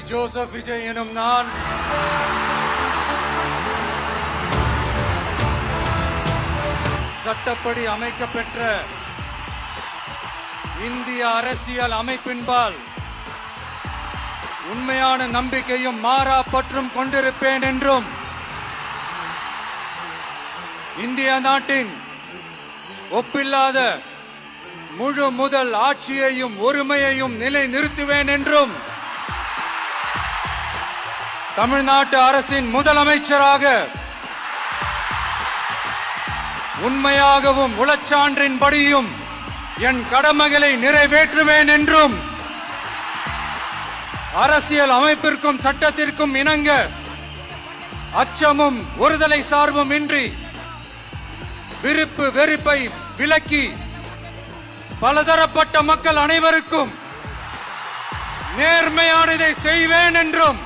Joseph Vijay எனும் நான் சட்டப்படி அமைக்கப்பெற்ற இந்திய அரசியல் அமைப்பின்பால் உண்மையான நம்பிக்கையும் மாறா பற்றும் கொண்டிருப்பேன் என்றும் இந்திய நாட்டின் ஒப்பில்லாத முழு முதல் ஆட்சியையும் ஒருமையையும் நிலை நிறுத்துவேன் என்றும் தமிழ்நாட்டு அரசின் முதலமைச்சராக உண்மையாகவும் உளச்சான்றின்படியும் என் கடமைகளை நிறைவேற்றுவேன் என்றும் அரசியல் அமைப்பிற்கும் சட்டத்திற்கும் இணங்க அச்சமும் ஒருதலை சார்பும் இன்றி விருப்பு வெறுப்பை விலக்கி பலதரப்பட்ட மக்கள் அனைவருக்கும் நேர்மையானதை செய்வேன் என்றும்